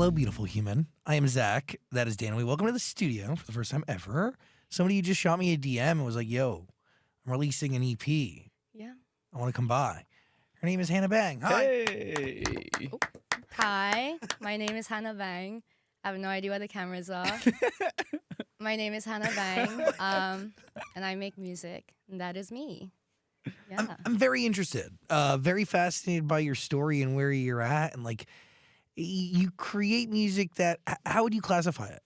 Hello, beautiful human. I am Zach. That is Dan. We welcome to the studio for the first time ever. Somebody just shot me a DM and was like, yo, I'm releasing an EP. Yeah. I want to come by. Her name is Hannah Bahng. Hi. Hey. Oh. Hi, my name is Hannah Bahng. I have no idea where the cameras are. My name is Hannah Bahng, and I make music, and that is me. Yeah. I'm very interested, very fascinated by your story and where you're at. And like, you create music that, how would you classify it?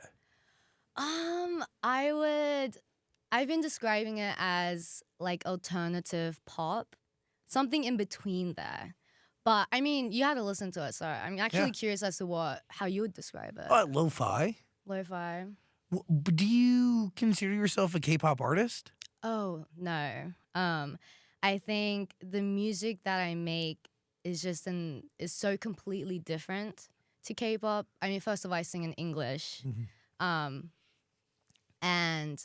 I've been describing it as like alternative pop, something in between there. But I mean, you had to listen to it, so I'm actually curious as to how you would describe it. Lo-fi. Lo-fi. Do you consider yourself a K-pop artist? Oh, no. I think the music that I make is so completely different to K-pop. I mean, first of all, I sing in English. Mm-hmm. And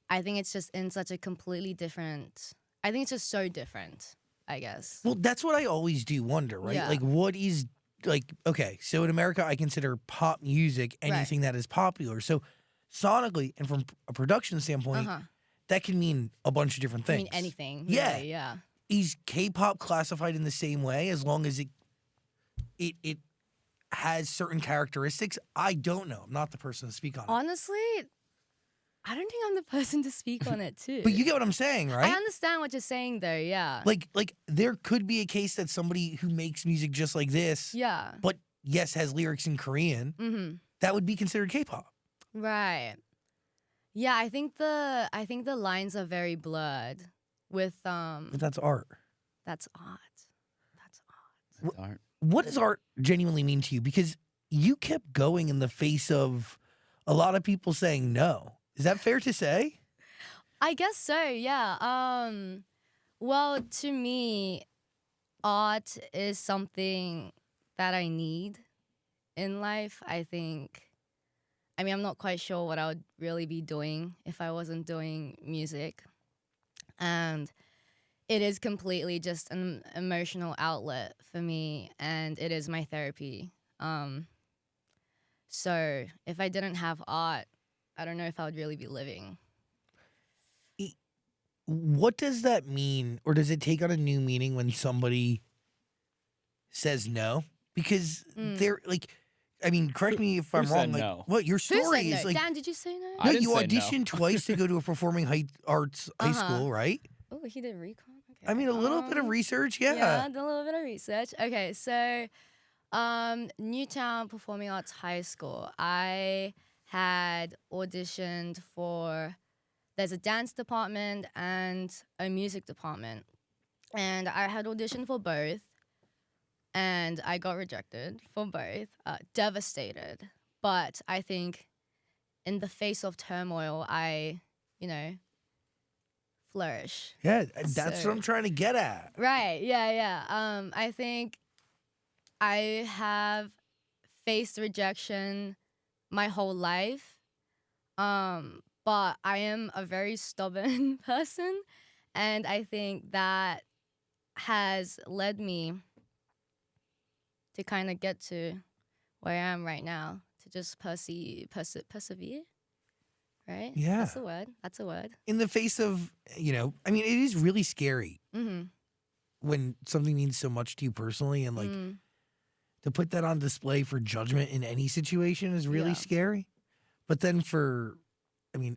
I think it's just in such a completely different, I think it's just so different, I guess. Well, that's what I always do wonder, right? Yeah. Like, what is, like, okay, so in America, I consider pop music anything that is popular. So sonically and from a production standpoint, that can mean a bunch of different things. I mean anything. Yeah. Really, yeah. Is K-pop classified in the same way as long as it has certain characteristics? I don't know. I'm not the person to speak on it. Honestly, I don't think I'm the person to speak on it too. But you get what I'm saying, right? I understand what you're saying though, yeah. Like there could be a case that somebody who makes music just like this, yeah. but yes, has lyrics in Korean, that would be considered K-pop. Right. Yeah, I think the lines are very blurred with But that's art. That's art. That's art. That's art. What does art genuinely mean to you? Because you kept going in the face of a lot of people saying no. Is that fair to say? I guess so, yeah. Well, to me, art is something that I need in life. I mean, I'm not quite sure what I would really be doing if I wasn't doing music. And it is completely just an emotional outlet for me, and it is my therapy. So if I didn't have art, I don't know if I would really be living. What does that mean, or does it take on a new meaning when somebody says no? Because they're like, I mean, correct me if I'm wrong. said Like, no? what your Who story said no? is like? Dan, did you say no? I No, didn't you say no. auditioned twice to go to a performing arts high school, right? Oh, he did recon? Okay. I mean, a little bit of research, Yeah, yeah. did a little bit of research. Okay, so Newtown Performing Arts High School. I had auditioned for, there's a dance department and a music department. And I had auditioned for both. And I got rejected for both. Devastated. But I think in the face of turmoil, I, flourish. Yeah, that's So- what I'm trying to get at. Right, yeah. I think I have faced rejection my whole life. But I am a very stubborn person. And I think that has led me to kind of get to where I am right now, to just persevere, right? Yeah. That's a word. In the face of, I mean, it is really scary when something means so much to you personally, and like to put that on display for judgment in any situation is really Yeah. scary. But then for,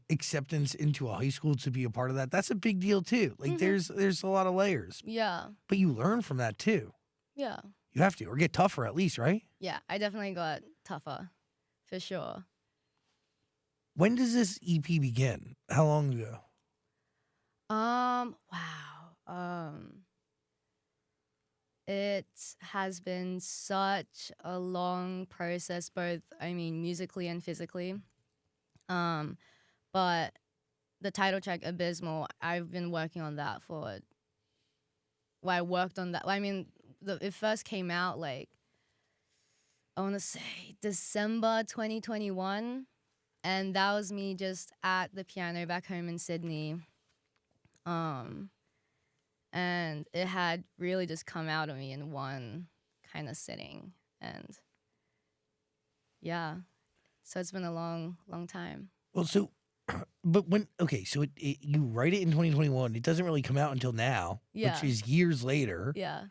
acceptance into a high school to be a part of that, that's a big deal too. Like there's a lot of layers, Yeah, but you learn from that too. yeah. You have to, or get tougher at least, right? Yeah, I definitely got tougher, for sure. When does this EP begin? How long ago? Wow. It has been such a long process, both, musically and physically. But the title track, Abysmal, I've been working on that I worked on that. It first came out, like, I want to say December 2021. And that was me just at the piano back home in Sydney. And it had really just come out of me in one kind of sitting. And Yeah. So it's been a long, long time. Well, so, but so you write it in 2021. It doesn't really come out until now, Yeah. which is years later. Yeah.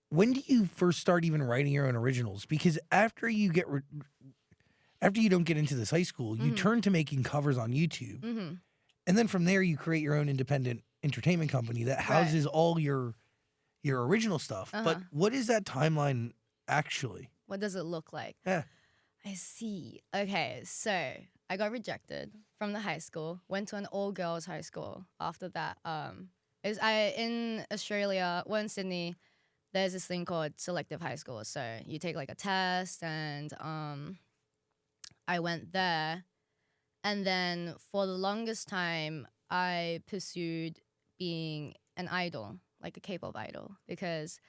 When do you first start even writing your own originals? Because after you don't get into this high school, you turn to making covers on YouTube. Mm-hmm. And then from there, you create your own independent entertainment company that houses all your original stuff. But what is that timeline actually? What does it look like? Yeah. I see. Okay, so I got rejected from the high school. Went to an all-girls high school. After that, in Australia, in Sydney, there's this thing called selective high school. So you take like a test, and I went there. And then for the longest time, I pursued being an idol, like a K-pop idol, because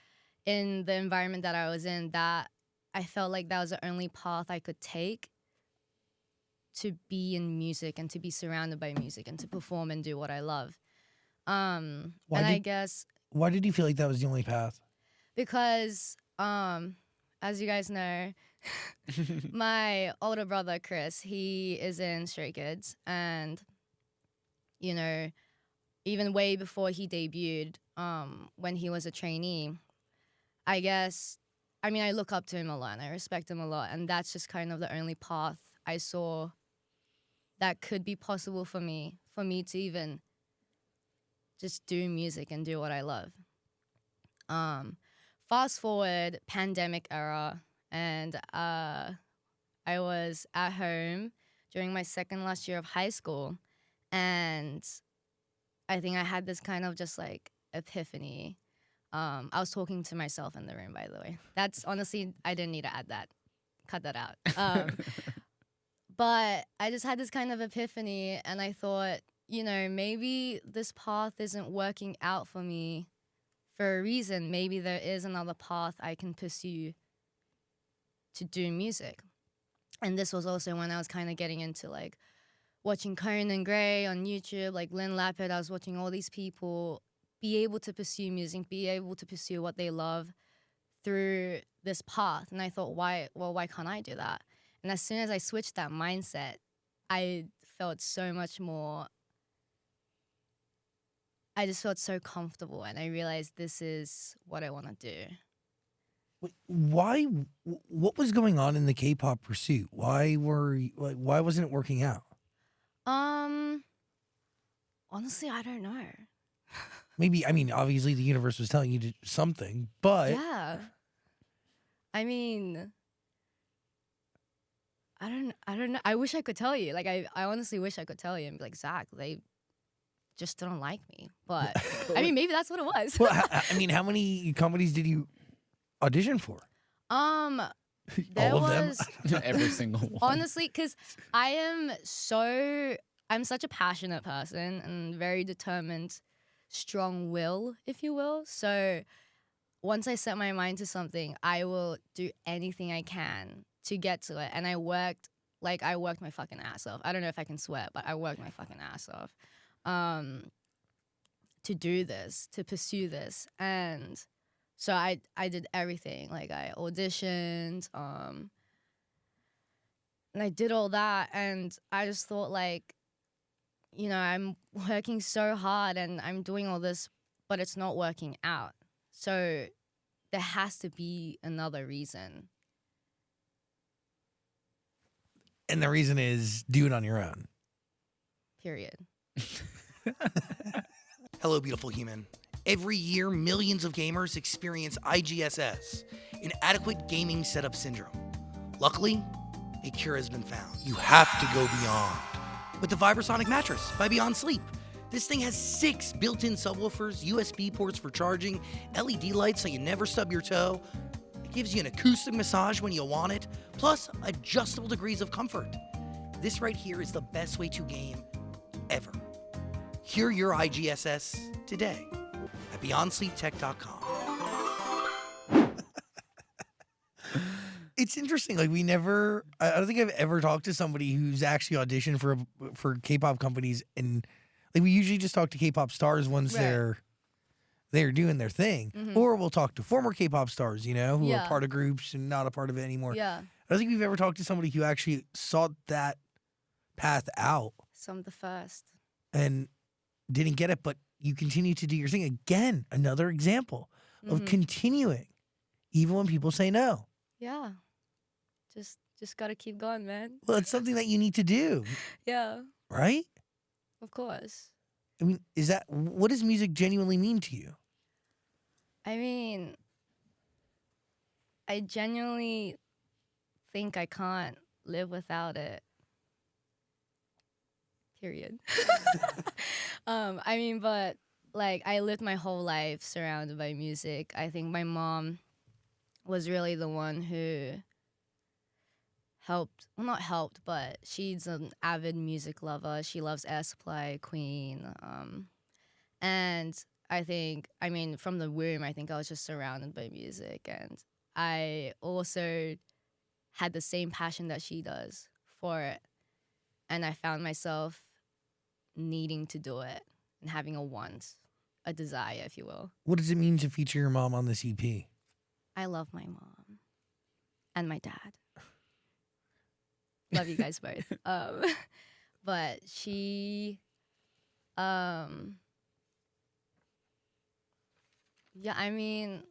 in the environment that I was in, that I felt like that was the only path I could take to be in music and to be surrounded by music and to perform and do what I love. I guess why did you feel like that was the only path? Because as you guys know, my older brother Chris, he is in Stray Kids, and you know, even way before he debuted, when he was a trainee, I look up to him a lot and I respect him a lot, and that's just kind of the only path I saw that could be possible for me to even just do music and do what I love. Fast forward, pandemic era, and I was at home during my second last year of high school, and I think I had this kind of just like epiphany. I was talking to myself in the room, by the way. That's honestly, I didn't need to add that. Cut that out. But I just had this kind of epiphany, and I thought, maybe this path isn't working out for me for a reason. Maybe there is another path I can pursue to do music. And this was also when I was kind of getting into like watching Conan Gray on YouTube, like Lynn Lapid. I was watching all these people be able to pursue music, be able to pursue what they love through this path. And I thought, why can't I do that? And as soon as I switched that mindset, I felt so much more, I just felt so comfortable, and I realized this is what I want to do. Why? What was going on in the K-pop pursuit? Why wasn't it working out? Honestly, I don't know. Maybe, obviously the universe was telling you to something, but yeah, I don't know. I wish I could tell you. Like, I honestly wish I could tell you and be like, Zach, they just don't like me. But maybe that's what it was. Well, how many companies did you audition for? There All of was them? Every single one. honestly, because I'm such a passionate person and very determined, strong will, if you will. So once I set my mind to something, I will do anything I can to get to it. And I worked my fucking ass off. I don't know if I can swear, but I worked my fucking ass off to do this, to pursue this. And so I did everything. Like, I auditioned, and I did all that, and I just thought, like, I'm working so hard and I'm doing all this, but it's not working out. So there has to be another reason. And the reason is do it on your own. Period. Hello, beautiful human. Every year, millions of gamers experience IGSS, inadequate gaming setup syndrome. Luckily, a cure has been found. You have to go beyond with the Vibrasonic mattress by Beyond Sleep. This thing has 6 built-in subwoofers, USB ports for charging, LED lights so you never stub your toe. It gives you an acoustic massage when you want it, plus adjustable degrees of comfort. This right here is the best way to game ever. Cure your IGSS today at BeyondSleepTech.com. It's interesting. Like, I don't think I've ever talked to somebody who's actually auditioned for K-pop companies, and like we usually just talk to K-pop stars once Right. they're they're doing their thing. Or we'll talk to former K-pop stars, who are Yeah. part of groups and not a part of it anymore. Yeah. I don't think we've ever talked to somebody who actually sought that path out Some of the first. and didn't get it, but you continue to do your thing. Again, another example of continuing, even when people say no. Yeah. Just gotta keep going, man. Well, it's something that you need to do, Yeah, right? of course. I mean, what does music genuinely mean to you? I mean, I genuinely think I can't live without it. Period. I mean, but like I lived my whole life surrounded by music. I think my mom was really the one who helped, well, not helped, but she's an avid music lover. She loves Air Supply, Queen. And I think, I mean, from the womb, I think I was just surrounded by music. And I also had the same passion that she does for it. And I found myself needing to do it and having a want, a desire, if you will. What does it mean to feature your mom on this EP? I love my mom and my dad. Love you guys both. But she, yeah, I mean,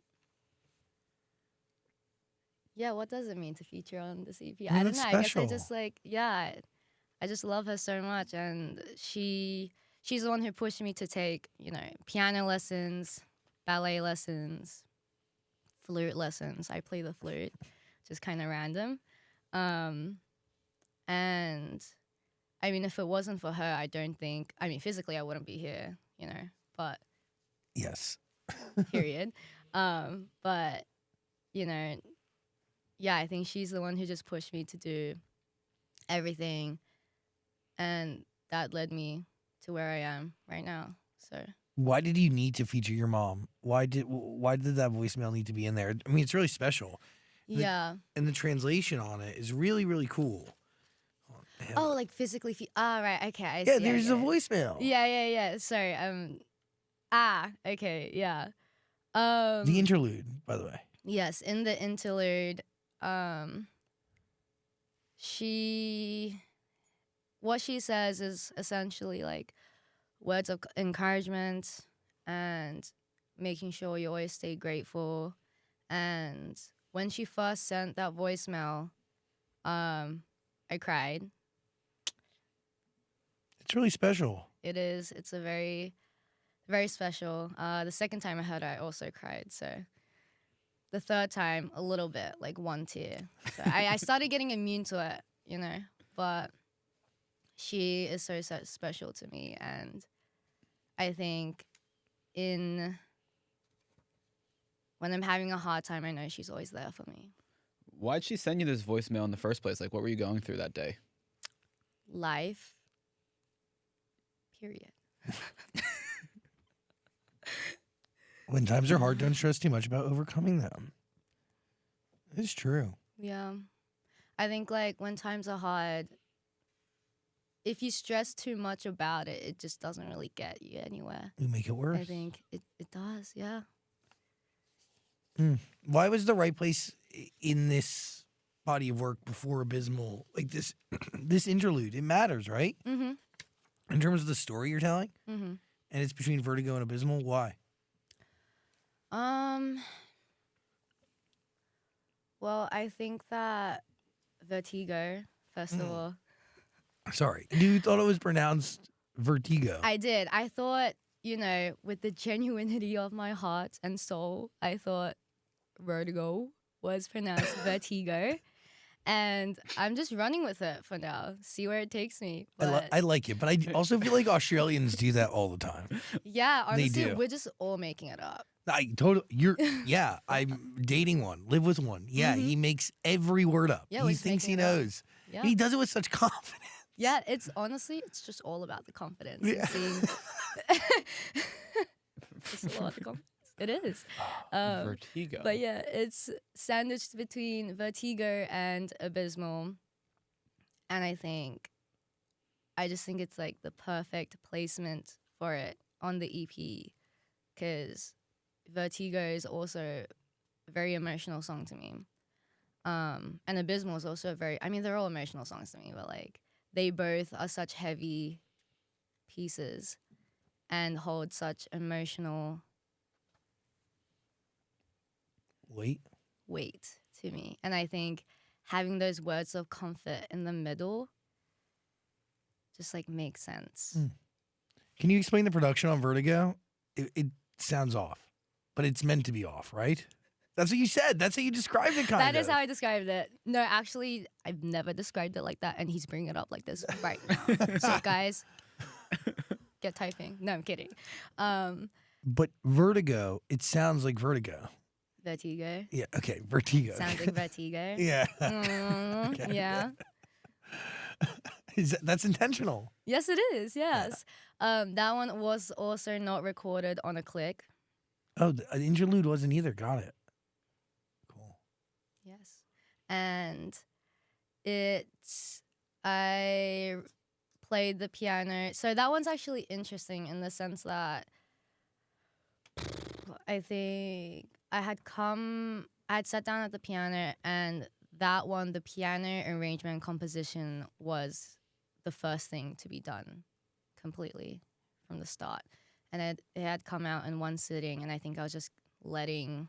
yeah, what does it mean to feature on this EP? I don't know. I guess I just I just love her so much, and she's the one who pushed me to take, piano lessons, ballet lessons, flute lessons. I play the flute, just kind of random. And I mean, if it wasn't for her, I don't think, I mean, physically I wouldn't be here, but Yes. period. But, yeah, I think she's the one who just pushed me to do everything. And that led me to where I am right now. So why did you need to feature your mom? Why did that voicemail need to be in there? I mean, it's really special. Yeah. And the translation on it is really, really cool. Oh, like physically. Right. Okay. I Yeah, see. there's a voicemail. Yeah. Sorry. Okay. Yeah. The interlude, by the way. Yes, in the interlude, what she says is essentially like words of encouragement and making sure you always stay grateful. And when she first sent that voicemail, I cried. It's really special. It is. It's a very, very special. The second time I heard it, I also cried. So the third time, a little bit, like one tear. So I started getting immune to it, but she is so special to me. And I think when I'm having a hard time, I know she's always there for me. Why'd she send you this voicemail in the first place? Like, what were you going through that day? Life. Period. When times are hard, don't stress too much about overcoming them. It's true. Yeah. I think, like, when times are hard, if you stress too much about it, it just doesn't really get you anywhere. You make it worse. I think it does, yeah. Why was the right place in this body of work before Abysmal, like this interlude? It matters, right? Mm-hmm. In terms of the story you're telling? Mm-hmm. And it's between Vertigo and Abysmal. Why? Well, I think that Vertigo, first of all. Sorry. You thought it was pronounced Vertigo. I did. I thought, with the genuinity of my heart and soul, I thought Vertigo was pronounced Vertigo. And I'm just running with it for now. See where it takes me. But I like it, but I also feel like Australians do that all the time. yeah, honestly, do. we're just all making it up. Yeah, I'm dating one, live with one. Yeah, he makes every word up. Yeah, he we're thinks he making it up. knows. Yeah. He does it with such confidence. Yeah, it's just all about the confidence. Yeah. It's a lot of confidence. It is. Vertigo. But yeah, it's sandwiched between Vertigo and Abysmal. And I just think it's like the perfect placement for it on the EP. Because Vertigo is also a very emotional song to me. And Abysmal is also they're all emotional songs to me, but like they both are such heavy pieces and hold such emotional Wait. weight to me. And I think having those words of comfort in the middle just like makes sense. Can you explain the production on Vertigo? It sounds off, but it's meant to be off, right? That's what you said. That's how you described it, kind of. That is how I described it. No, actually, I've never described it like that, and he's bringing it up like this right now. So, guys, get typing. No, I'm kidding. But Vertigo, it sounds like Vertigo. Vertigo. Yeah, okay, Vertigo. Sounds like Vertigo. Yeah. Okay. Yeah. That's intentional. Yes, it is. Yes. That one was also not recorded on a click. Oh, the interlude wasn't either. Got it. Cool. Yes. And I played the piano. So that one's actually interesting in the sense that I think I had sat down at the piano, and that one, the piano arrangement composition was the first thing to be done completely from the start. And it had come out in one sitting, and I think I was just letting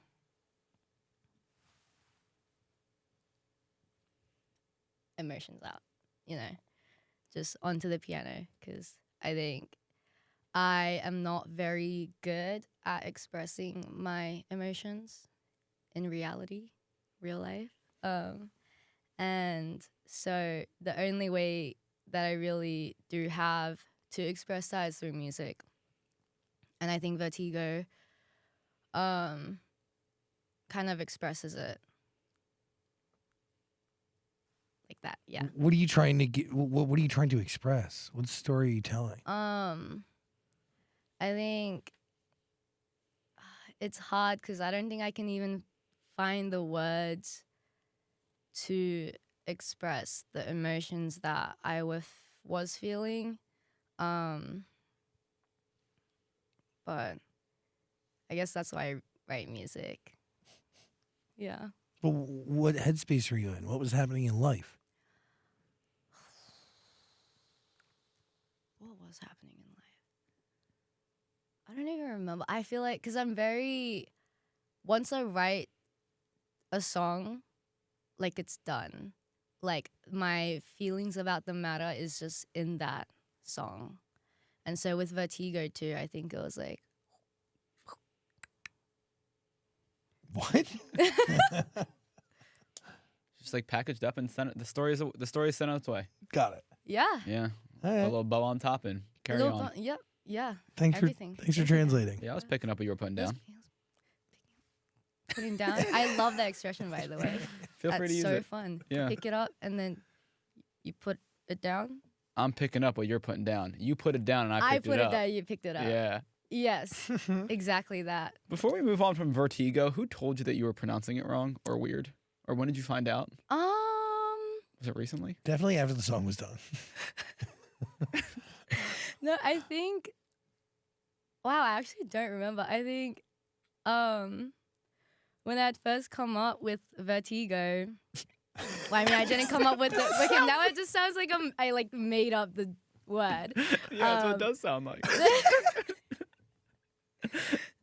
emotions out, just onto the piano, because I think I am not very good at expressing my emotions in real life. And so the only way that I really do have to express that is through music. And I think Vertigo kind of expresses it like that, yeah. What are you trying to get? What are you trying to express? What story are you telling? I think it's hard because I don't think I can even find the words to express the emotions that I was feeling. But I guess that's why I write music. Yeah. But what headspace were you in? What was happening in life? What was happening in life? I don't even remember. I feel like, because once I write a song, like it's done. Like my feelings about the matter is just in that song. And so with Vertigo too, I think it was like, What? Just like packaged up and sent. The story is sent on its way. Got it. yeah. Yeah. All A right. little bow on top and carry on. Yep. Yeah. Thanks everything. for Everything. translating. Yeah, I was picking up what you were putting down. Putting down. I love that expression, by the way. Feel free to use That's so it. fun. Yeah. Pick it up and then you put it down. I'm picking up what you're putting down. You put it down and I picked put it it up. down. You picked it up. Yeah. Yes. Exactly that. Before we move on from Vertigo, who told you that you were pronouncing it wrong or weird? Or when did you find out? Was it recently? Definitely after the song was done. No, I think. Wow, I actually don't remember. I think, when I had first come up with Vertigo. Well, I mean, I didn't come up with it. Okay, now it just sounds like I like made up the word. Yeah, that's what it does sound like.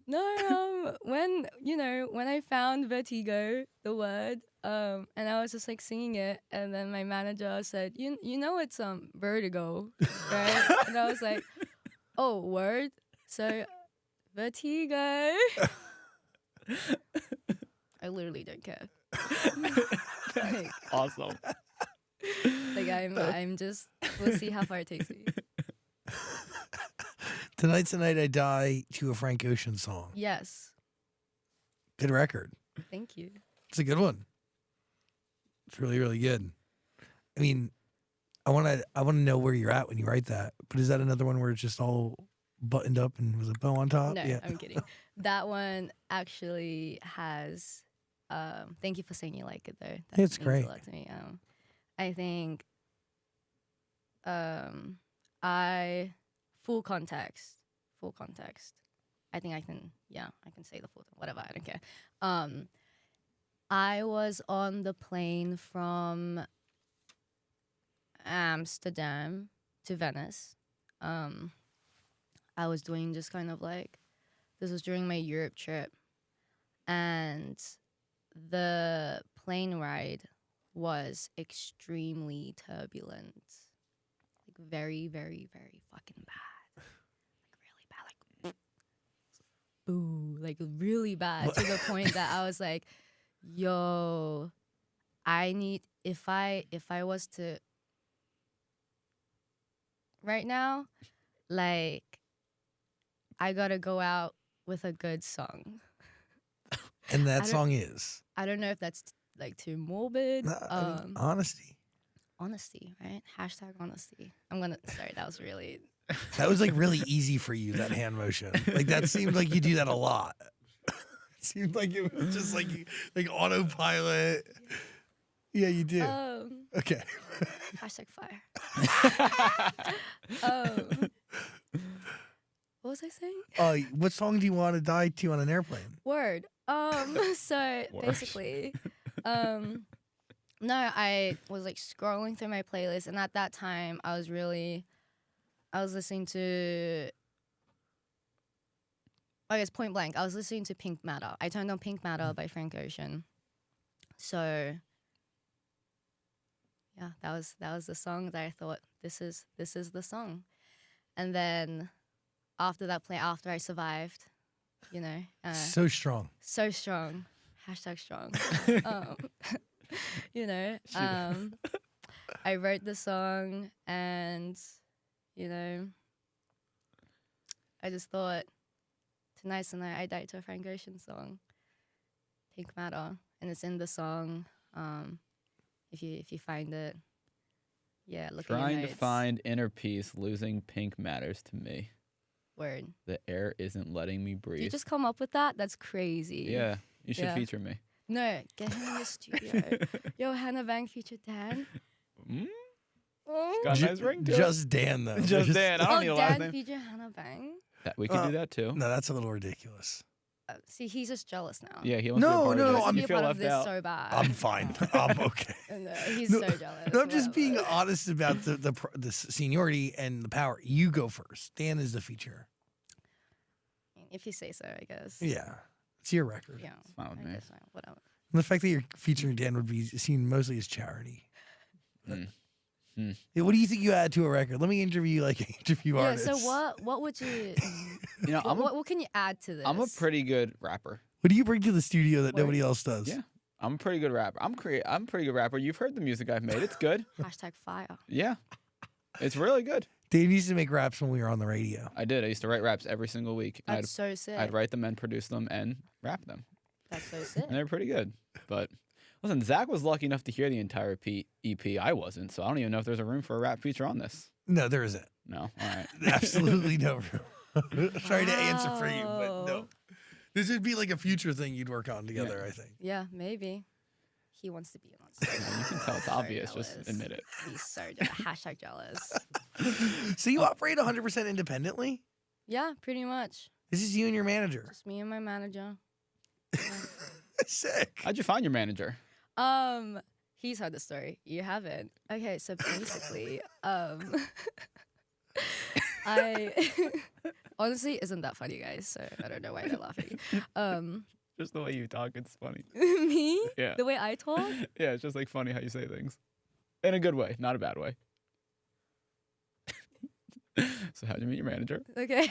No, when I found Vertigo, the word, and I was just like singing it, and then my manager said, "You know it's vertigo, right?" And I was like, "Oh, word." So, Vertigo. I literally don't care. Like, Awesome. like I'm just. We'll see how far it takes me. Tonight's the Night I Die to a Frank Ocean song. Yes. Good record. Thank you. It's a good one. It's really, really good. I mean, I want to know where you're at when you write that. But is that another one where it's just all buttoned up and with a bow on top? No, Yeah. I'm kidding. That one actually has. Thank you for saying you like it though. That It's means great. a lot to me. I think. I full context. I think I can. Yeah, I can say the full whatever. I don't care. I was on the plane from Amsterdam to Venice. I was doing just kind of like, this was during my Europe trip, and the plane ride was extremely turbulent, like very, very, very fucking bad, like really bad, like boo, like really bad to the point that I was like, yo, I need, if I was to right now, like, I gotta go out with a good song. And that song is? I don't know if that's like too morbid. I mean, honesty. Honesty, right? Hashtag honesty. Sorry, that was really. That was like really easy for you, that hand motion. Like that seemed like you do that a lot. It seemed like it was just like autopilot. Yeah, you do. Okay. Hashtag fire. What was I saying? What song do you want to die to on an airplane? Word. So basically, no, I was like scrolling through my playlist, and at that time, I was listening to, I guess point blank, I was listening to Pink Matter. I turned on Pink Matter by Frank Ocean. So yeah, that was the song that I thought this is the song. And then after I survived, you know, so strong. Hashtag strong. You know, I wrote the song, and you know, I just thought tonight's the night I died to a Frank Ocean song, Pink Matter, and it's in the song. If you find it, yeah, look at your Trying notes. to find inner peace, losing pink matters to me. Word. The air isn't letting me breathe. Did you just come up with that? That's crazy. Yeah, you should feature me. No, get him in the studio. Yo, Hannah Bahng featured Dan. Got a nice ring to it. Just Dan, though. Just Dan. I don't need a last Dan name. featured Hannah Bahng. We could do that too. No, that's a little ridiculous. See, he's just jealous now. Yeah, he wants to be a part of this. I'm You feel part of left this out. so bad. I'm fine. I'm okay. No, he's so jealous. No, I'm just being Whatever. honest about the seniority and the power. You go first. Dan is the feature. If you say so, I guess. Yeah, it's your record. Yeah, It's fine with I me. guess so. Whatever. And the fact that you're featuring Dan would be seen mostly as charity. Yeah, what do you think you add to a record? Let me interview you like an interview Yeah. artist. So what would you? You know, what can you add to this? I'm a pretty good rapper. What do you bring to the studio that nobody else does? Yeah, I'm a pretty good rapper. I'm a pretty good rapper. You've heard the music I've made. It's good. Hashtag fire. Yeah, it's really good. Dan used to make raps when we were on the radio. I did. I used to write raps every single week. And That's so sick. I'd write them and produce them and rap them. That's so sick. And they're pretty good. But listen, Zach was lucky enough to hear the entire EP. I wasn't, so I don't even know if there's a room for a rap feature on this. No, there isn't. No? All right. Absolutely no room. Sorry to answer for you, but no. Wow. This would be like a future thing you'd work on together, I think. Yeah, maybe. He wants to be on stage. You can tell it's So obvious. Just jealous. admit it. He's so jealous. Hashtag jealous. So you operate 100% independently? Yeah, pretty much. This is you and your manager. Just me and my manager. Sick. How'd you find your manager? He's heard the story. You haven't. Okay, so basically, I honestly isn't that funny, guys. So I don't know why they're laughing. Just the way you talk, it's funny. Me? Yeah. The way I talk? Yeah, it's just like funny how you say things. In a good way, not a bad way. So how'd you meet your manager? Okay.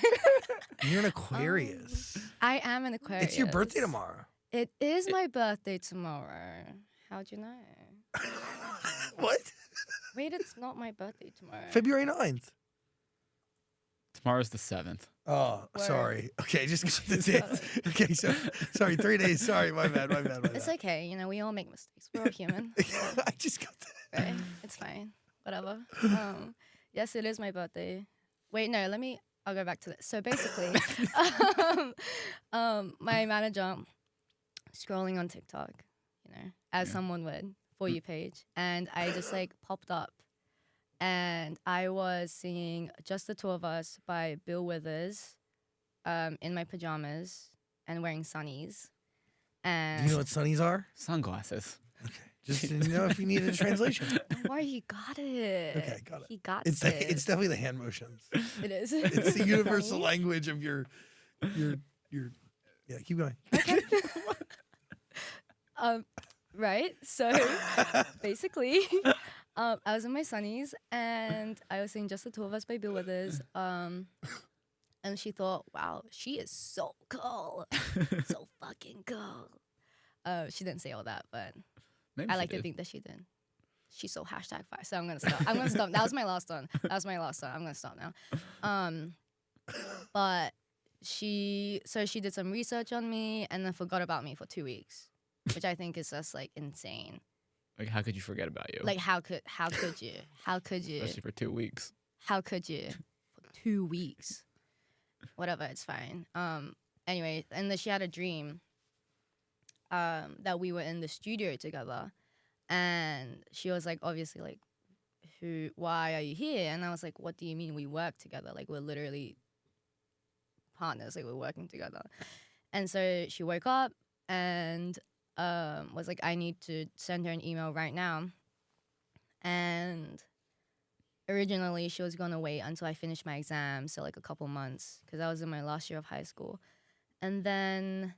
You're an Aquarius. I am an Aquarius. It's your birthday tomorrow. It is my birthday tomorrow. How'd you know? What? Wait, it's not my birthday tomorrow. February 9th. Tomorrow's the 7th. Oh, Word. sorry. Okay, just got the dates. Okay, so sorry, 3 days. Sorry, my bad. It's okay. You know, we all make mistakes. We're all human. I just got that. Right? It's fine. Whatever. Yes, it is my birthday. Wait, no, I'll go back to this. So basically, my manager scrolling on TikTok, you know, as someone would, For You page, and I just like popped up, and I was singing Just the Two of Us by Bill Withers in my pajamas, and wearing sunnies. Do And you know what sunnies are? Sunglasses. Okay. Just didn't know if you needed a translation. don't worry, he got it. Okay, got it. He got It's it. it's definitely the hand motions. It is. It's the universal Sunny. language of your. Yeah, keep going. Okay. Right. So basically, I was in my sunnies and I was singing "Just the Two of Us" by Bill Withers. And she thought, "Wow, she is so cool, so fucking cool." She didn't say all that, but Maybe I she like to did. think that she did. She's so #5, so I'm gonna stop. I'm gonna stop. That was my last one. I'm gonna stop now. But she did some research on me and then forgot about me for 2 weeks, which I think is just like insane. Like, how could you forget about you? Like how could you? How could you? Especially for 2 weeks. How could you? For 2 weeks. Whatever, it's fine. Anyway, and then she had a dream that we were in the studio together, and she was like, obviously, like, why are you here? And I was like, what do you mean we work together? Like, we're literally partners, like we're working together. And so she woke up and was like, I need to send her an email right now. And originally she was gonna wait until I finished my exams, so like a couple months, because I was in my last year of high school. And then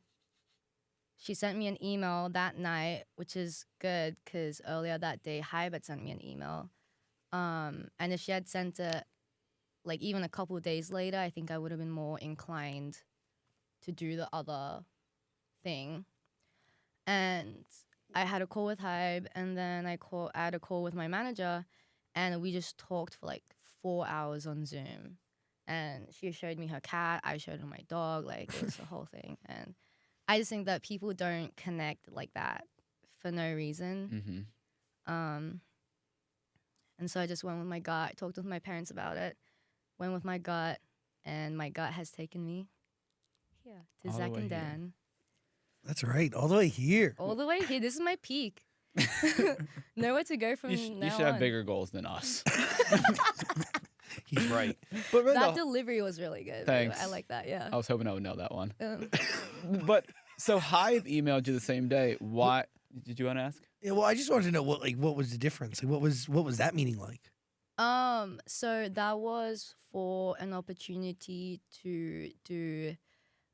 she sent me an email that night, which is good because earlier that day, Hybe had sent me an email. And if she had sent it like even a couple of days later, I think I would have been more inclined to do the other thing. And I had a call with Hybe, and then I had a call with my manager, and we just talked for like 4 hours on Zoom. And she showed me her cat, I showed her my dog, like it was the whole thing. And I just think that people don't connect like that for no reason. Mm-hmm. And so I just went with my gut. I talked with my parents about it, went with my gut, and my gut has taken me here to All the Zach way and here. Dan. That's right, all the way here. All the way here. This is my peak. Nowhere to go from You now should have on. bigger goals than us. He's right. But That delivery was really good. Thanks. I like that, yeah. I was hoping I would know that one. Um, But so Hybe emailed you the same day. Why? Did you want to ask? Yeah, well, I just wanted to know what was the difference? Like, what was that meeting like? so that was for an opportunity to do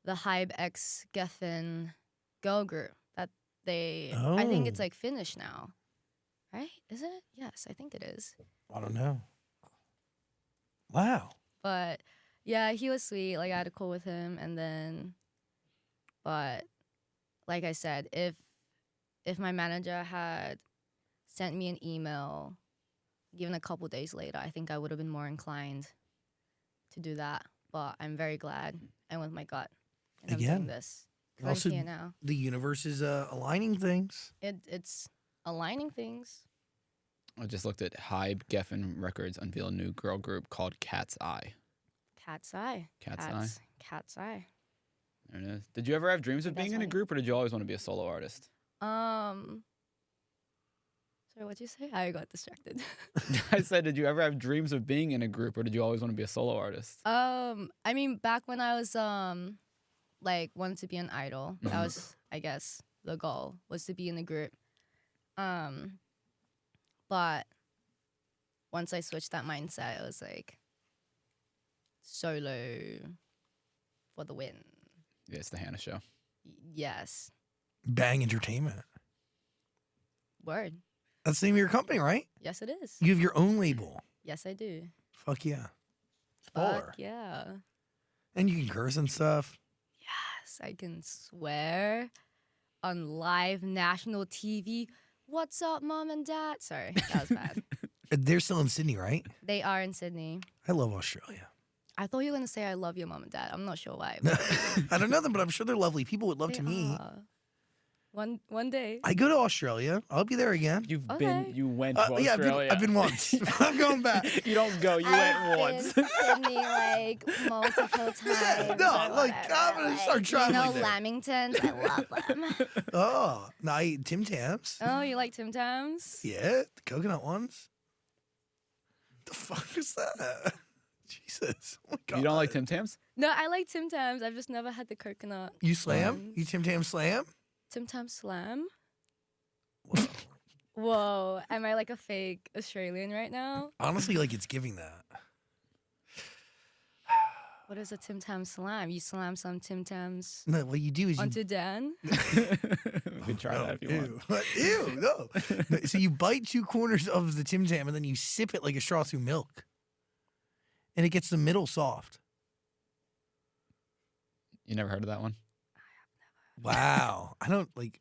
the Hybe X Geffen girl group that I think it's Oh. like finished now. Right? Is it? Yes, I think it is. I don't know. Wow. But yeah, he was sweet. Like I had a call with him, and then, but like I said, if my manager had sent me an email, given a couple days later, I think I would have been more inclined to do that. But I'm very glad I went with my gut, and I'm Again, doing this. 'Cause also I'm here now. the universe is aligning things. It's aligning things. I just looked at Hybe Geffen Records unveil a new girl group called Cat's Eye. Cat's eye. Cat's Eye. Cat's eye. There it is. Did you ever have dreams of That's being in a funny. group, or did you always want to be a solo artist? Sorry, what'd you say? I got distracted. I said, did you ever have dreams of being in a group, or did you always want to be a solo artist? I mean, back when I was like wanted to be an idol, that was, I guess, the goal was to be in the group. But once I switched that mindset, it was like solo for the win. Yeah, it's the Hannah show. Yes, Bahng Entertainment. word. That's the name of your company, right? Yes, it is. You have your own label. Yes, I do. Fuck yeah. Fuck Baller. yeah. And you can curse and stuff. Yes, I can swear on live national TV. What's up, mom and dad? Sorry, that was bad. They're still in Sydney, right? They are in Sydney. I love Australia. I thought you were gonna say I love your mom and dad. I'm not sure why. but I don't know them, but I'm sure they're lovely. People would love they to meet. are. One day. I go to Australia. I'll be there again. You've Okay. you went to Yeah, Australia. I've been once. I'm going back. You don't go. You went once. Been to Sydney like multiple times. No, or like, whatever, I'm gonna start You traveling know, there. Lamingtons. I love them. Oh, no, I eat Tim Tams. Oh, you like Tim Tams? Yeah, the coconut ones. The fuck is that? Jesus. Oh my God. You don't like Tim Tams? No, I like Tim Tams. I've just never had the coconut. You slam? ones. You Tim Tam slam? Tim Tam Slam? Whoa. Whoa, am I like a fake Australian right now? Honestly, like it's giving that. What is a Tim Tam Slam? You slam some Tim Tams No, what you do is you onto Dan? We can try that if you want. Ew, no. No, so you bite two corners of the Tim Tam and then you sip it like a straw through milk. And it gets the middle soft. You never heard of that one? Wow. I don't like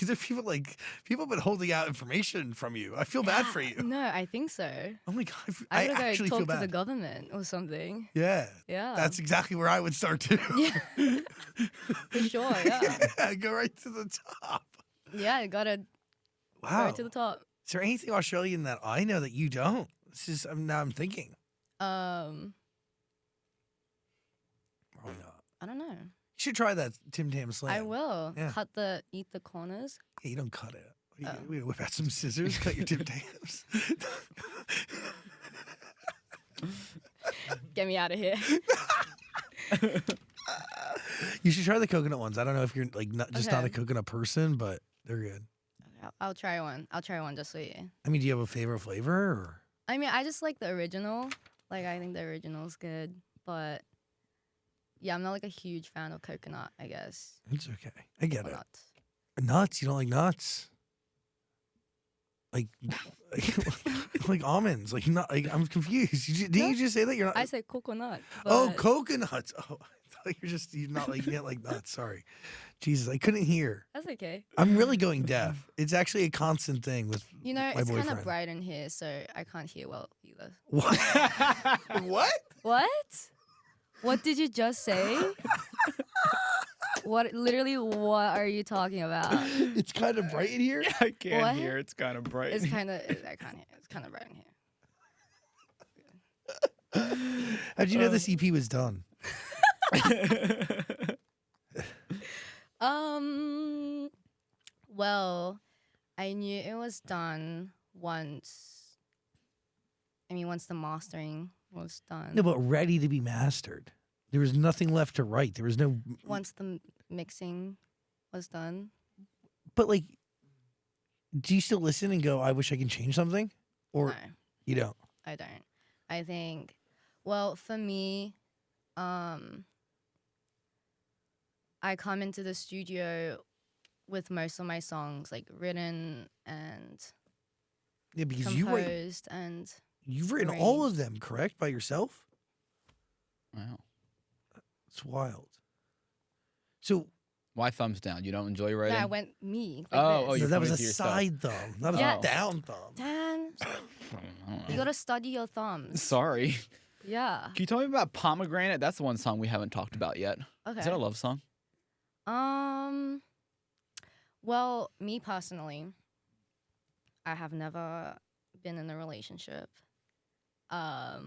these are people have been holding out information from you. I feel bad for you. No, I think so. Oh my god. I I gotta actually go feel talk to bad. the government or something. Yeah. Yeah. That's exactly where I would start too. Yeah. For sure, yeah. Yeah, go right to the top. Yeah, I gotta go Wow. right to the top. Is there anything Australian that I know that you don't? Now I'm thinking. Probably Probably not. I don't know. You should try that Tim Tam slam. I will. Yeah. Eat the corners. Yeah, you don't cut it. Oh. We whip out some scissors, cut your Tim Tams. Get me out of here. You should try the coconut ones. I don't know if you're like not a Okay. coconut person, but they're good. I'll try one. I'll try one just for you. I mean, do you have a favorite flavor? Or? I mean, I just like the original. Like, I think the original's good. But, yeah, I'm not, like, a huge fan of coconut, I guess. It's okay. I get Or it. nuts. Nuts? You don't like nuts? Like, like almonds? Like, not? Like, I'm confused. Didn't you just say that you're not? I said coconut. Oh, but- coconuts. Oh, I thought you're not like you don't like nuts. Sorry, Jesus, I couldn't hear. That's okay. I'm really going deaf. It's actually a constant thing with You know, my it's kind boyfriend. of bright in here, so I can't hear well either. What? What? What? What did you just say? What are you talking about? It's kind of bright in here. I can't What? hear. It's kind of bright. It's kind of I can't hear. It's kind of bright in here. How'd you know this EP was done? Well, I knew it was done once. I mean, once the mastering was done. No, but ready to be mastered. There was nothing left to write. There was no. Once the mixing was done. But like, do you still listen and go, "I wish I can change something," or No, you don't? I don't. I think, well, for me, I come into the studio with most of my songs like written and Yeah, because you write. composed and You've written all of arranged. them, correct, by yourself? Wow. It's wild. So Why thumbs down? You don't enjoy no, writing? I went me. Like Oh, this. oh, no, you're that was coming a to yourself. side thumb, not Yeah. a down thumb. Dan, I don't you know. gotta study your thumbs. Sorry. Yeah. Can you tell me about Pomegranate? That's the one song we haven't talked about yet. Okay. Is that a love song? Well, me personally, I have never been in a relationship. I've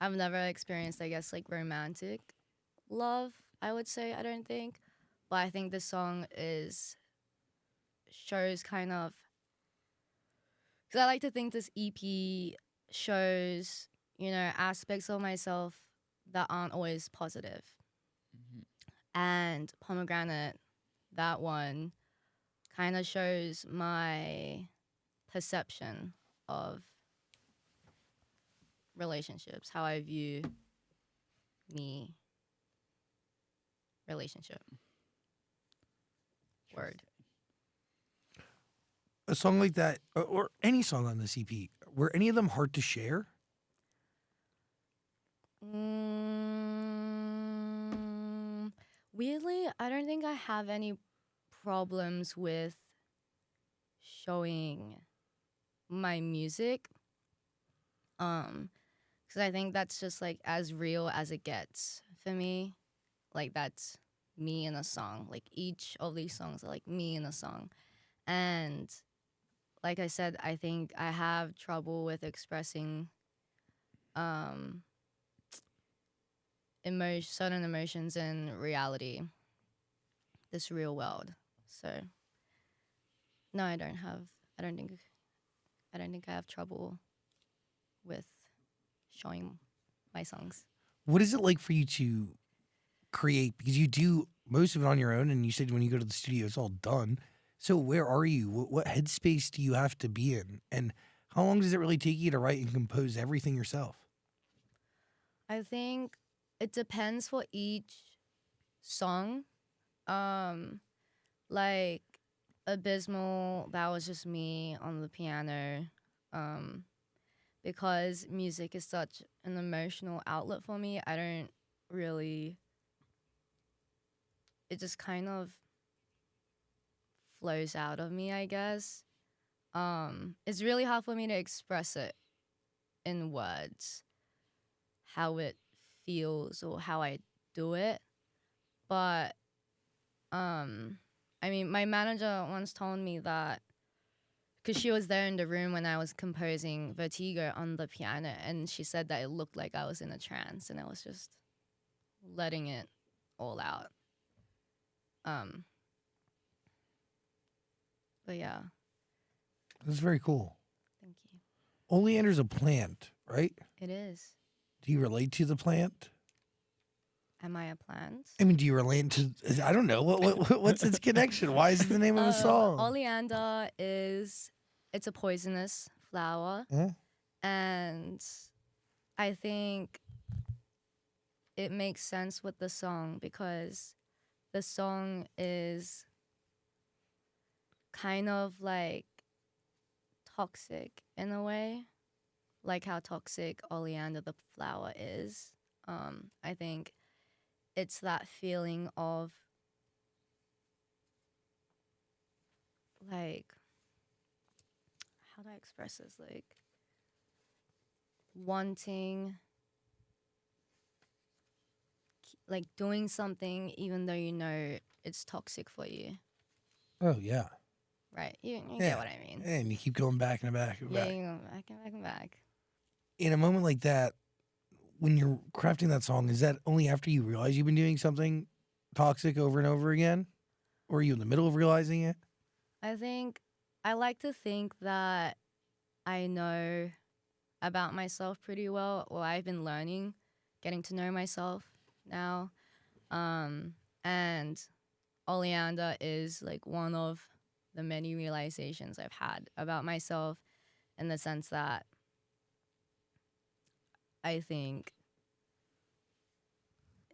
never experienced, I guess, like romantic love, I would say, I don't think. But I think this song shows kind of, because I like to think this EP shows, aspects of myself that aren't always positive. And Pomegranate, that one, kind of shows my perception of relationships, how I view me relationship. Word. A song like that, or any song on this EP, were any of them hard to share? Weirdly, I don't think I have any problems with showing my music. Because I think that's just like as real as it gets for me. Like that's me in a song. Like each of these songs are like me in a song. And like I said, I think I have trouble with expressing certain emotions in reality, this real world. So no, I don't think I have trouble with showing my songs. What is it like for you to create? Because you do most of it on your own, and you said when you go to the studio, it's all done. So where are you? What headspace do you have to be in? And how long does it really take you to write and compose everything yourself? I think it depends for each song. Like Abysmal, that was just me on the piano. Because music is such an emotional outlet for me, I don't really, it just kind of flows out of me, I guess. It's really hard for me to express it in words, how it feels or how I do it. But I mean, my manager once told me that, because she was there in the room when I was composing Vertigo on the piano, and she said that it looked like I was in a trance and I was just letting it all out. But yeah. That's very cool. Thank you. Oleander's a plant, right? It is. Do you relate to the plant? Am I a plant? I mean, do you relate to? I don't know. What's its connection? Why is it the name of a song? Oleander it's a poisonous flower, and I think it makes sense with the song because the song is kind of like toxic in a way, like how toxic oleander the flower is. I think it's that feeling of like, how do I express this? Like wanting, like doing something even though you know it's toxic for you. Oh yeah. Right. You get what I mean. And you keep going back and back and Yeah, back. you go back and back and back. In a moment like that, when you're crafting that song, is that only after you realize you've been doing something toxic over and over again? Or are you in the middle of realizing it? I think I like to think that I know about myself pretty well. Well, I've been learning, getting to know myself now. And Oleander is like one of the many realizations I've had about myself, in the sense that I think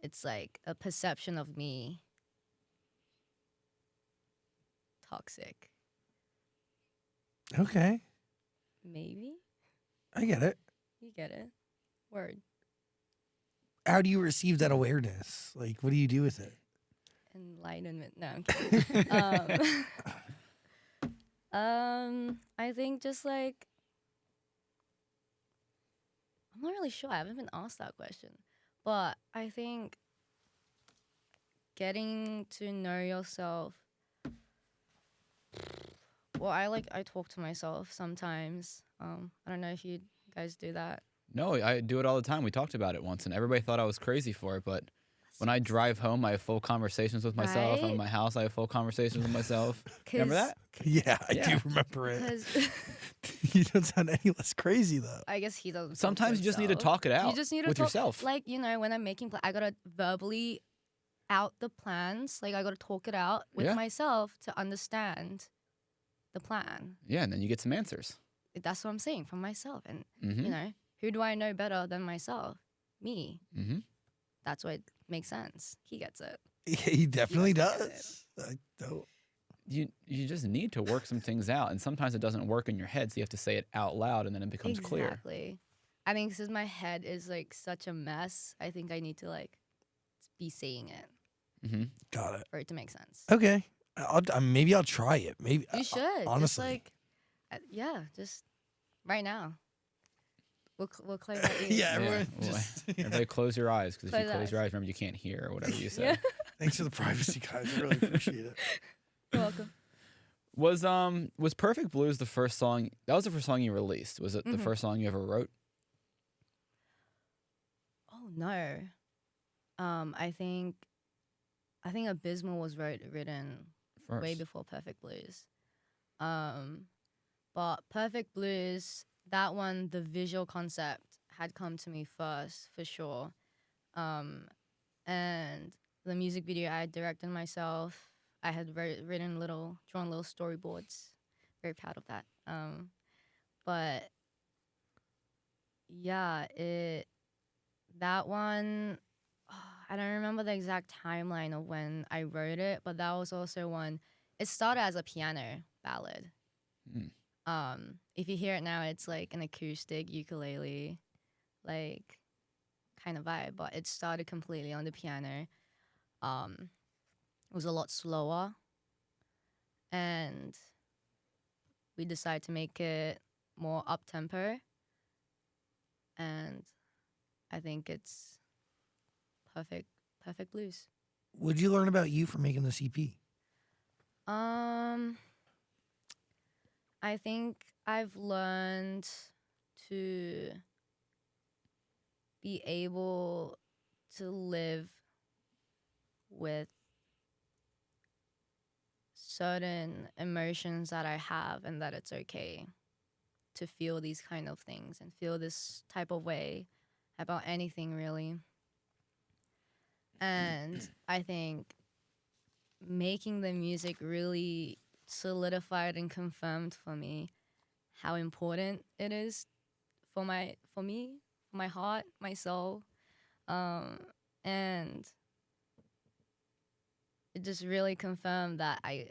it's like a perception of me toxic. Okay. Maybe? I get it. You get it. Word. How do you receive that awareness? Like, what do you do with it? Enlightenment. No, I'm kidding. I think just like, I'm not really sure. I haven't been asked that question. But I think getting to know yourself. Well, I talk to myself sometimes. I don't know if you guys do that. No, I do it all the time. We talked about it once, and everybody thought I was crazy for it. But when I drive home, I have full conversations with myself. Right? I'm in my house, I have full conversations with myself. Remember that? Yeah, I Yeah. do remember it. Because You don't sound any less crazy, though. I guess he doesn't. Sometimes you just need to himself. talk it out You just need to with talk, yourself. Like, you know, when I'm making I gotta verbally out the plans. Like, I gotta talk it out with Yeah. myself to understand the plan. Yeah, and then you get some answers. That's what I'm saying, from myself. And Mm-hmm. you know, who do I know better than myself? Me. Mm-hmm. That's why it makes sense. He gets it. He definitely doesn't get does. I don't. You just need to work some things out, and sometimes it doesn't work in your head, so you have to say it out loud, and then it becomes clear. Exactly. I think since my head is like such a mess, I think I need to like be saying it Mm-hmm. Got it. for it to make sense. Okay. Maybe I'll try it. Maybe You should. honestly. Just like, yeah, just right now. We'll close our ears. Yeah, everyone Well, just. Everybody close your eyes, because if you Close close your eyes. eyes, remember you can't hear or whatever you Yeah. said. Thanks for the privacy, guys. I really appreciate it. You're welcome. Was Perfect Blues the first song? That was the first song you released. Was it the Mhm. first song you ever wrote? Oh no. I think Abysmal was written First. way before Perfect Blues. But Perfect Blues, that one, the visual concept had come to me first for sure. And the music video I directed myself. I had drawn little storyboards. Very proud of that. But yeah, that one, I don't remember the exact timeline of when I wrote it, but that was also one. It started as a piano ballad. If you hear it now, it's like an acoustic ukulele, like kind of vibe. But it started completely on the piano. It was a lot slower, and we decided to make it more up tempo. And I think it's perfect blues. What'd you learn about you from making this EP? I think I've learned to be able to live with certain emotions that I have, and that it's okay to feel these kind of things and feel this type of way about anything, really. And I think making the music really solidified and confirmed for me how important it is for me, for my heart, my soul. And it just really confirmed that I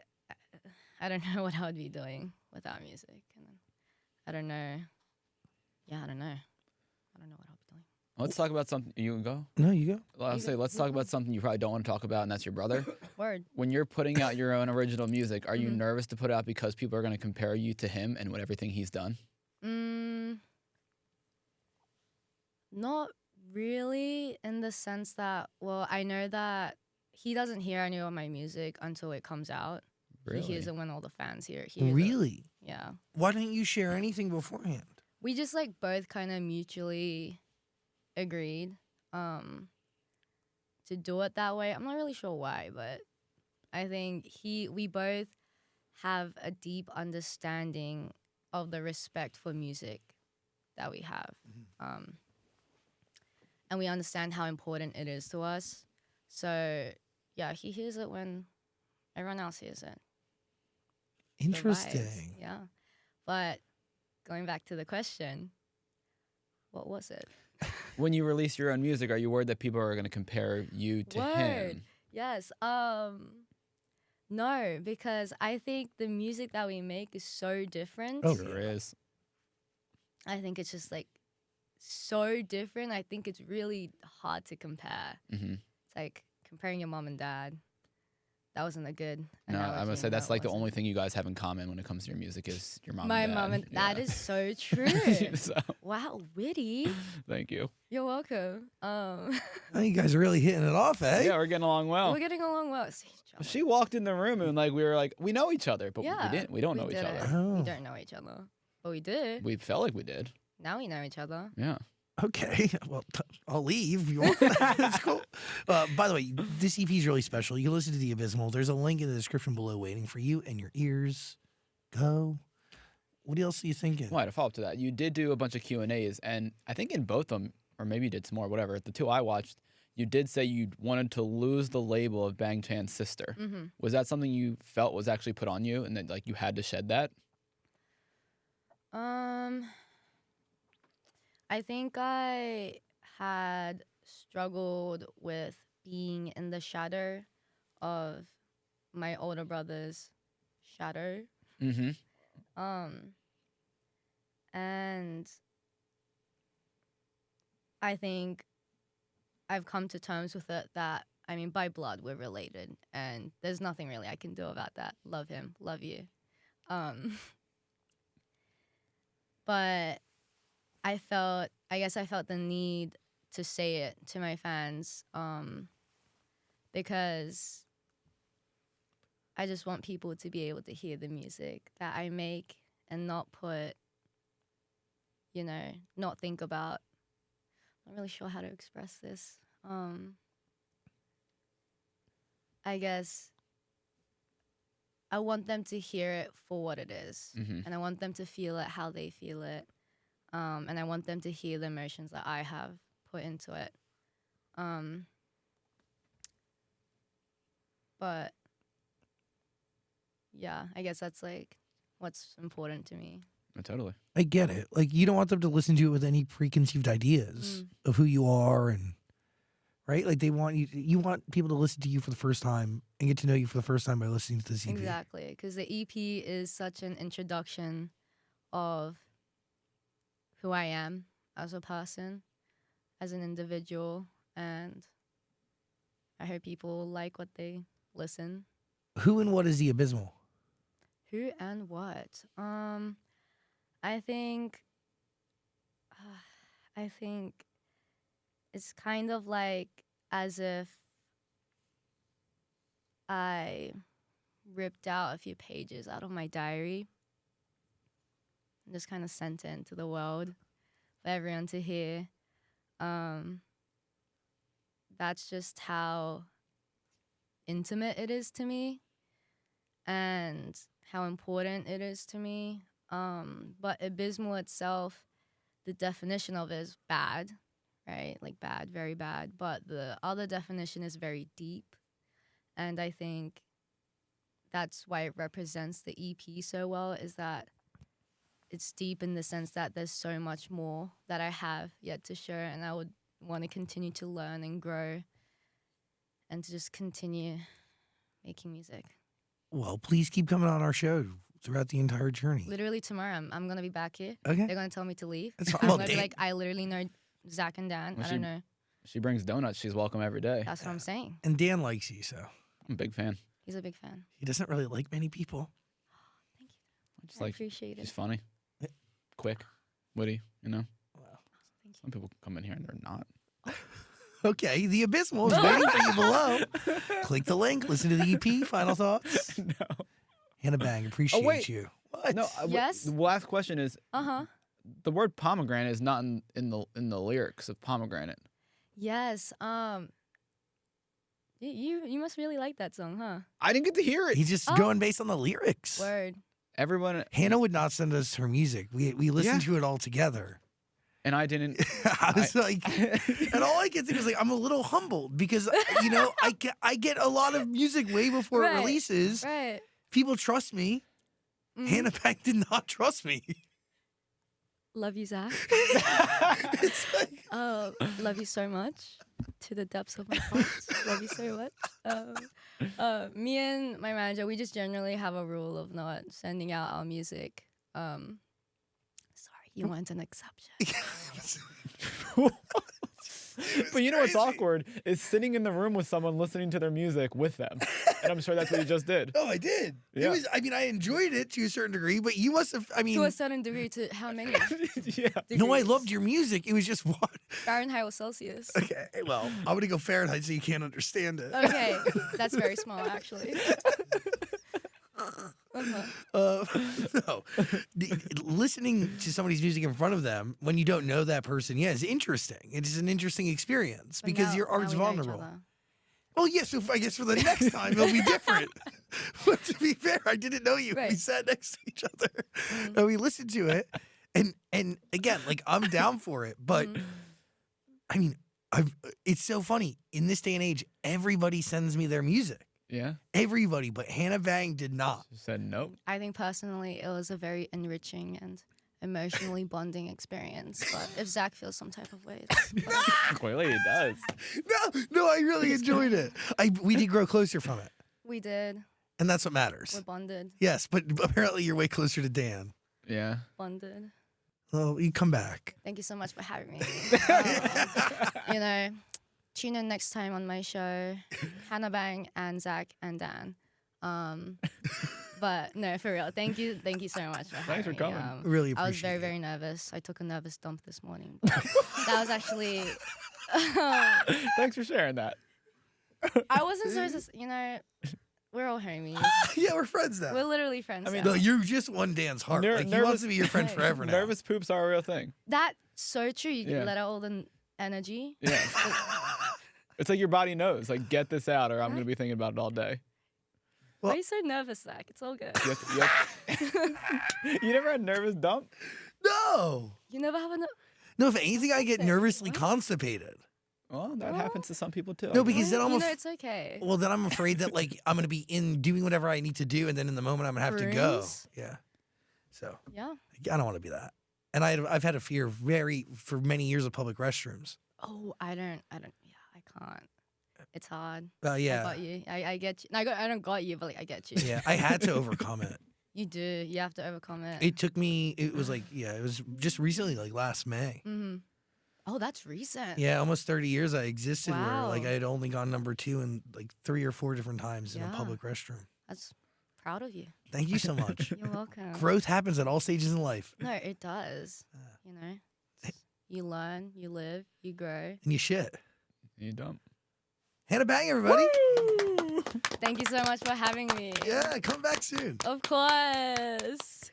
don't know what I would be doing without music. And I don't know. Yeah, I don't know. I don't know what I'll be doing. Let's talk about something. You can go? No, you go. I'll say, let's talk about something you probably don't want to talk about, and that's your brother. Word. When you're putting out your own original music, are you nervous to put it out because people are going to compare you to him and what everything he's done? Not really, in the sense that, well, I know that he doesn't hear any of my music until it comes out. Really? He hears it when all the fans hear it. Really? Yeah. Why didn't you share anything beforehand? We just like both kind of mutually agreed to do it that way. I'm not really sure why, but I think we both have a deep understanding of the respect for music that we have. And we understand how important it is to us. So yeah, he hears it when everyone else hears it. Interesting. The vibes, yeah. But going back to the question, what was it? When you release your own music, are you worried that people are going to compare you to him? Yes. No, because I think the music that we make is so different. Oh, Sure is. I think it's just like so different. I think it's really hard to compare. It's like comparing your mom and dad. That wasn't a good analogy. No, I'm going to say that's like the only thing you guys have in common when it comes to your music is your mom My and dad. mom and that is so true. So, Wow, witty. thank you. You're welcome. You guys are really hitting it off, eh? Yeah, we're getting along well. We're getting along well. See, She walked in the room and like we were like, we know each other, but yeah, we didn't. We don't know each other. Oh. We don't know each other, but we did. We felt like we did. Now we know each other. Yeah. Okay, well, I'll leave if you want. That's cool. By the way, this EP is really special. You can listen to the Abysmal. There's a link in the description below waiting for you and your ears. Go. What else are you thinking? Well, to follow up to that, you did do a bunch of Q&As, and I think in both of them, or maybe you did some more, whatever, the two I watched, you did say you wanted to lose the label of Bang Chan's sister. Was that something you felt was actually put on you and that like you had to shed that? I think I had struggled with being in the shadow of my older brother's shadow. And I think I've come to terms with it that, I mean, by blood, we're related. And there's nothing really I can do about that. Love him. Love you. But I guess I felt the need to say it to my fans because I just want people to be able to hear the music that I make and not put, not think about, I'm not really sure how to express this. I guess I want them to hear it for what it is. And I want them to feel it how they feel it. And I want them to hear the emotions that I have put into it. But yeah, I guess that's like what's important to me. Totally. I get it. Like, you don't want them to listen to it with any preconceived ideas of who you are, and right? Like, you want people to listen to you for the first time and get to know you for the first time by listening to this EP. Exactly, because the EP is such an introduction of who I am as a person, as an individual, and I hope people like what they listen. Who and what is the Abysmal? Who and what? I think it's kind of like as if I ripped out a few pages out of my diary and just kind of sent it into the world for everyone to hear. That's just how intimate it is to me and how important it is to me. But Abysmal itself, the definition of it is bad, right? Like bad, very bad. But the other definition is very deep. And I think that's why it represents the EP so well, is that it's deep in the sense that there's so much more that I have yet to share, and I would want to continue to learn and grow and to just continue making music. Well, please keep coming on our show throughout the entire journey. Literally tomorrow, I'm going to be back here. Okay. They're going to tell me to leave. That's I'm fine. going to be like, I literally know Zach and Dan. Well, I don't know. She brings donuts. She's welcome every day. That's what I'm saying. And Dan likes you, so I'm a big fan. He's a big fan. he doesn't really like many people. Thank you. I just I like appreciate she's it. funny, quick, witty. You know, Wow. Thank you. some people come in here and they're not. Okay, the Abysmal is waiting for you below. Click the link, listen to the EP, final thoughts. No. Hannah Bahng, appreciate wait. you. What? No. Yes? The last question is Uh-huh. the word pomegranate is not in the lyrics of pomegranate. Yes. You must really like that song, huh? I didn't get to hear it. He's just Oh. going based on the lyrics. Word. Everyone Hannah would not send us her music. We listened to it all together. and I didn't. I was like, and all I could think was like, I'm a little humbled because I get a lot of music way before it Right, releases. Right. People trust me. Mhm. Hannah Bahng did not trust me. Love you, Zach. It's like, Love you so much. To the depths of my heart. Love you so much. Me and my manager, we just generally have a rule of not sending out our music. Sorry, you want an exception. But you know what's crazy. awkward is sitting in the room with someone listening to their music with them, and I'm sure that's what you just did. Oh, I did. Yeah. It was. I mean, I enjoyed it to a certain degree, but you must have. I mean, To a certain degree, to how many Yeah. no, I degrees? loved your music. It was just one. Fahrenheit or Celsius. Okay, well, I'm gonna go Fahrenheit so you can't understand it. Okay, that's very small, actually. No, listening to somebody's music in front of them when you don't know that person, yeah, is interesting. It is an interesting experience But because now- your art's now we know each vulnerable. other. Well, yes, so I guess for the next time it'll be different. But to be fair, I didn't know you. We Right. sat next to each other and we listened to it, and again, like I'm down for it, but I mean, it's so funny in this day and age. Everybody sends me their music. Yeah. Everybody, but Hannah Bahng did not. She said no. I think personally it was a very enriching and emotionally bonding experience. But if Zach feels some type of way, it's Clearly he does. No, I really enjoyed it. We did grow closer from it, we did. and that's what matters. We're bonded. Yes, but apparently you're way closer to Dan. Yeah. Bonded. Well, you come back. Thank you so much for having me. Tune in next time on my show, Hannah Bahng and Zach and Dan. But no, for real, thank you so much for having Thanks for me. coming. Really I was appreciate very, it. very nervous. I took a nervous dump this morning. But that was actually, Thanks for sharing that. I wasn't supposed to, we're all homies. Yeah, we're friends now. We're literally friends. I mean, now. No, you just won Dan's heart. Ner- Like he nervous- wants to be your friend Hey. forever now. Nervous poops are a real thing. That's so true. You Yeah. can let out all the energy. Yeah. It's like your body knows, like, get this out or I'm going to be thinking about it all day. Why are you so nervous, Zach? It's all good. You never had nervous dump? No. You never have a No, if anything, I get Okay, nervously what? constipated. Well, that happens to some people too. No, because then You know, it's okay. well, then I'm afraid that like I'm gonna be in doing whatever I need to do, and then in the moment I'm gonna have to go. Rooms? Yeah. So Yeah. I don't want to be that. And I've had a fear for many years of public restrooms. Oh, I don't. Yeah, I can't. It's hard. Yeah. I got you. I get you. No, I don't got you, but like I get you. Yeah. I had to overcome it. You do. You have to overcome it. It took me. It was like it was just recently, like last May. Mm-hmm. Oh, that's recent. Yeah, almost 30 years I existed Wow. where like I had only gone number 2 in like 3 or 4 different times in a Yeah. public restroom. That's proud of you. Thank you so much. You're welcome. Growth happens at all stages in life. No, it does. You know, you learn, you live, you grow. And you shit. You don't. Hannah Bahng, everybody. Thank you so much for having me. Yeah, come back soon. Of course.